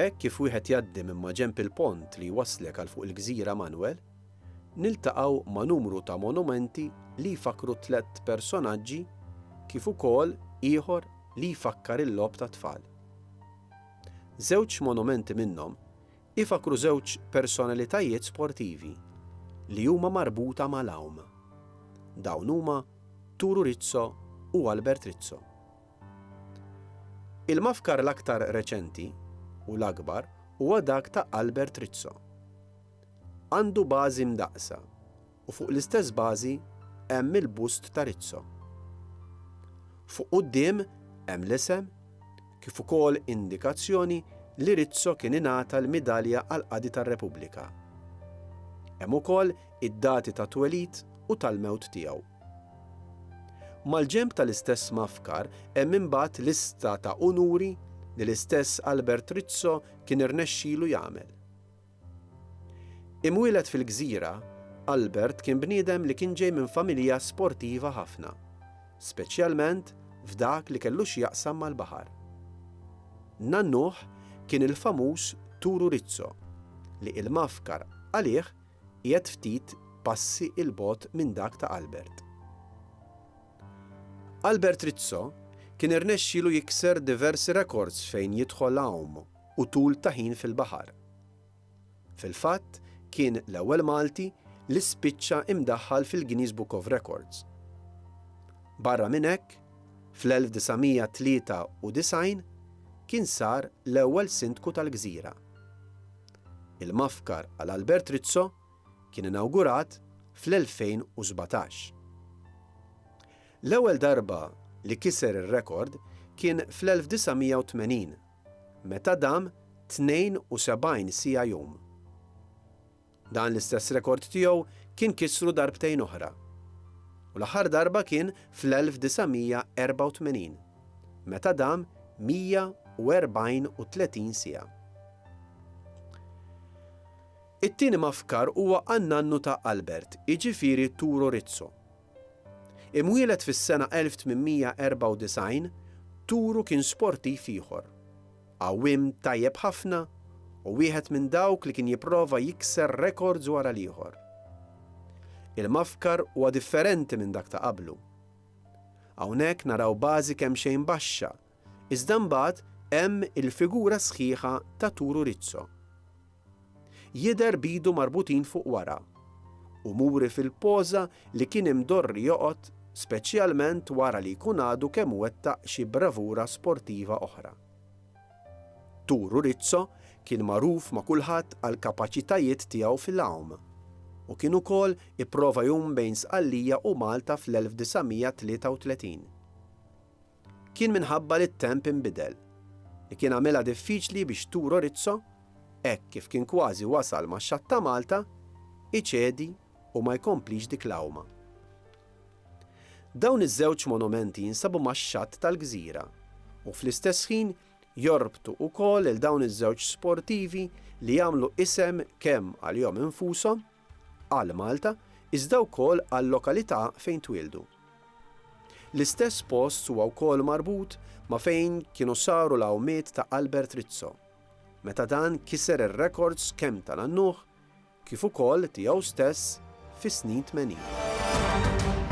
Hekk kif wieħed jgħaddi minn ma' ġenb il-pont li jwasslek għal fuq il-Gżira Manuel, niltaqgħu ma' numru ta' monumenti li jfakru 3 personaġġi kif ukoll ieħor li jfakkar il-logħob ta' tfal. Żewġ monumenti minnhom ifakru żewġ personalitajiet sportivi li huma marbuta mal-Awm. Dawn huma Turu Rizzo u Albert Rizzo. Il-mafkar l-aktar reċenti u l-akbar huwa dak ta' Albert Rizzo. Għandu bażi mdaqsa u fuq l-istess bażi hemm il-bust ta' Rizzo. Fuq quddiem hemm l-isem kif ukoll indikazzjoni li Rizzo kien ingħata l-midalja għal Qadi tar-Repubblika. Hemm ukoll id-dati ta' twelid u tal-mewt tiegħu. Mal-ġenb tal-istess mafkar hemm imbagħad lista ta' unuri li l-istess Albert Rizzo kien irnexxielu jagħmel. Imwieled fil-Gżira, Albert kien bniedem li kien ġej minn familja sportiva ħafna, speċjalment f'dak li kellu x'jaqsam mal-baħar. Nannuh kien il-famuż Turu Rizzo li il-mafkar għalih qiegħed ftit passi il-bogħod minn dak ta' Albert. Albert Rizzo kien irnexxielu jikser diversi records fejn jidħol Awm u tul ta' ħin fil-baħar. Fil-fatt kien l-ewwel Malti li spiċċa imdaħħal fil-Guinness Book of Records. Barra minn hekk, fl-1993 kien sar l-ewwel sindku tal-Gżira. Il-mafkar għal Albert Rizzo kien inawgurat fl-2017. L-ewwel darba li kiser ir-rekord kien fl-1980 meta dam 72 siegħa jum. Dan l-istess rekord tiegħu kien kisru darbtejn oħra. U l-aħħar darba kien fl-1984 meta dam 134 siegħa. It-tieni mafkar huwa għan-nannu ta' Albert, jiġifieri Turu Rizzo. Imwieled fis-sena 1894, Turu kien sportiv ieħor, qawwiem tajjeb ħafna u wieħed minn dawk li kien jipprova jikser rekords wara l-ieħor. Il-mafkar huwa differenti minn dak ta' qablu. Hawnhekk naraw bażi kemm xejn baxxa, iżda mbagħad hemm il-figura sħiħa ta' Turu Rizzo. Jidher bidu marbutin fuq wara u muri fil-poża li kien imdorri joqgħod speċjalment wara li jkun għadu kemm wettaq xi bravura sportiva oħra. Turu Rizzo kien magħruf ma' kulħadd għal kapaċitajiet tiegħu fil-Awm u kien ukoll ipprova jum bejn Sqallija u Malta fl-1933. Kien minħabba li t-temp inbidel li kien għamilha diffiċli biex Turu Rizzo, hekk kif kien kważi wasal max-xatt ta' Malta, iċedi u ma jkomplix dik l-awma. Dawn iż-żewġ monumenti jinsabu max-xatt tal-Gżira u fl-istess ħin jorbtu wkoll il dawn iż-żewġ sportivi li jagħmlu isem kemm għalihom infushom għal Malta iżda wkoll għall-lokalità fejn twieldu. L-istess post huwa wkoll marbut ma' fejn kienu saru l-awmiet ta' Albert Rizzo, meta dan kiser ir-rekords kemm tal-annuħ kif ukoll tiegħu stess fis-snin 80.